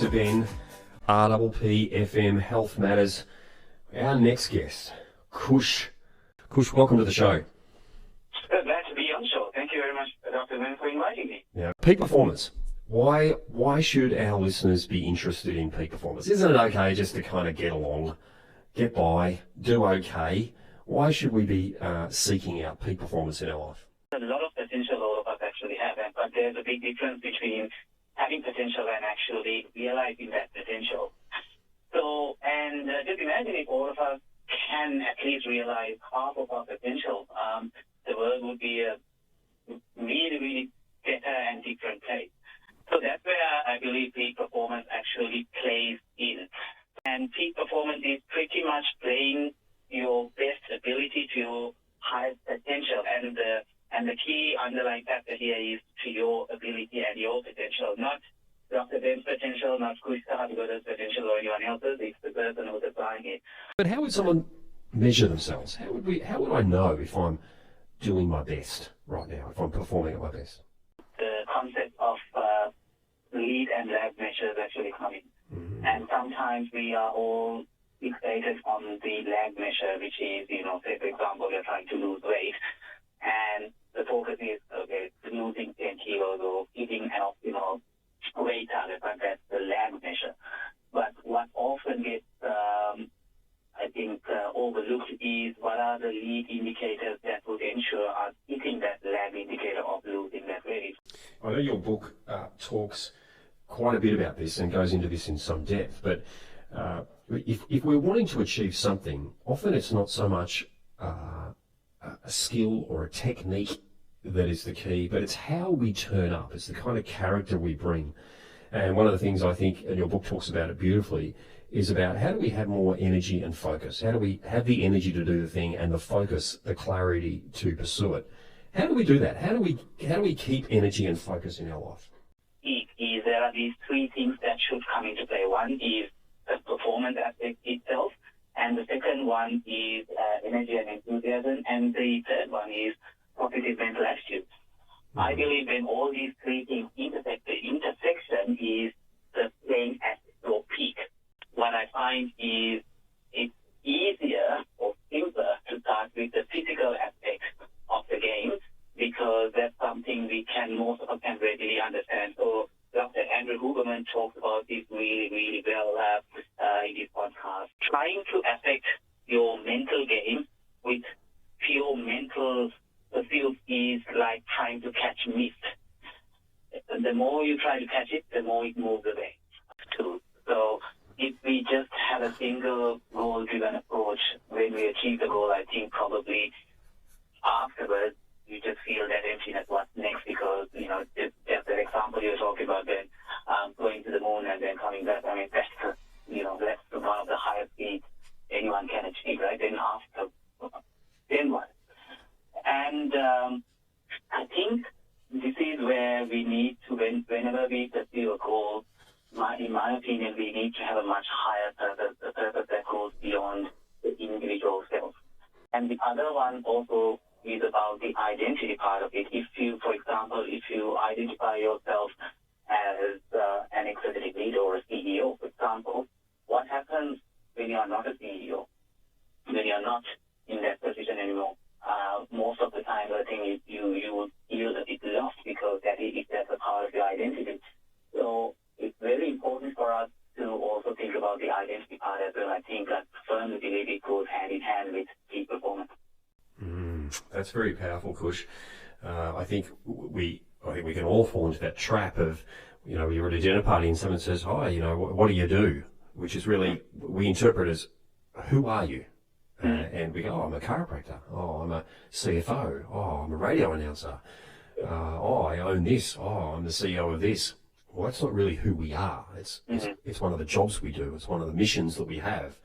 Dr. Ben, RPP Health Matters. Our next guest, Kush. Kush, welcome to the show. Glad to be on the show. Thank you very much, Dr. Ben, for inviting me. Yeah. Peak performance. Why should our listeners be interested in peak performance? Isn't it okay just to kind of get along, get by, do okay? Why should we be seeking out peak performance in our life? There's a lot of potential all of us actually have, but there's a big difference between having potential and actually realizing that potential. So, and just imagine if all of us can at least realize half of our potential, the world would be a really, really better and different place. So that's where I believe peak performance actually plays in. And peak performance is pretty much playing your best ability to your highest potential. And the key underlying factor here is to your ability and your potential, not Dr. Ben's potential, not Kushan Kahadugoda's potential or anyone else's. It's the person who's applying it. But how would someone measure themselves? How would I know if I'm doing my best right now, if I'm performing at my best? The concept of lead and lag measures actually come in. Mm-hmm. And sometimes we are all fixated on the lag measure, which is, say, for example, you're trying to lose weight, and the focus is, okay, losing 10 kilos or hitting an optimal weight target, but that's the lag measure. But what often gets, overlooked is what are the lead indicators that would ensure us hitting that lag indicator of losing that weight. I know your book talks quite a bit about this and goes into this in some depth, but if we're wanting to achieve something, often it's not so much a skill or a technique that is the key, but it's how we turn up. It's the kind of character we bring. And one of the things I think, and your book talks about it beautifully, is about how do we have more energy and focus? How do we have the energy to do the thing and the focus, the clarity to pursue it? How do we do that? How do we keep energy and focus in our life? There are these three things that should come into play. One is the performance aspect itself, and the second one is energy and enthusiasm, and the third one is positive mental attitude. Mm-hmm. I believe when all these three things intersect, the intersection is the same as your peak. What I find is it's easier or simpler to start with the physical aspect of the game because that's something most of us can readily understand. So Dr. Andrew Huberman talks about this really, really well in his podcast. Trying to affect your mental game with pure mental pursuits is like trying to catch mist. The more you try to catch it, the more it moves away. So if we just have a single goal-driven approach, when we achieve the goal, I think probably afterwards you just feel that emptiness, what's next, because, just the example you're talking about, then going to the moon and then coming back, I mean, that's one of the highest speeds anyone can achieve, right? Then after, then what? And I think this is where we need to, whenever we pursue a goal, in my opinion, we need to have a much higher purpose, a purpose that goes beyond the individual self. And the other one also is about the identity part of it. For example, if you identify yourself as an executive leader or a CEO, for example, what happens when you are not a CEO, when you are not in that position anymore? Most of the time, I think you will feel a bit lost because that's a part of your identity. So it's very important for us to also think about the identity part as well. I think I firmly believe it goes hand in hand with peak performance. That's very powerful, Kush. I think we can all fall into that trap of, you're at a dinner party and someone says, "Hi, what do you do?" Which is really, we interpret as, "Who are you?" And we go, "Oh, I'm a chiropractor. Oh, I'm a CFO. Oh, I'm a radio announcer. Oh, I own this. Oh, I'm the CEO of this." Well, that's not really who we are. It's one of the jobs we do. It's one of the missions that we have.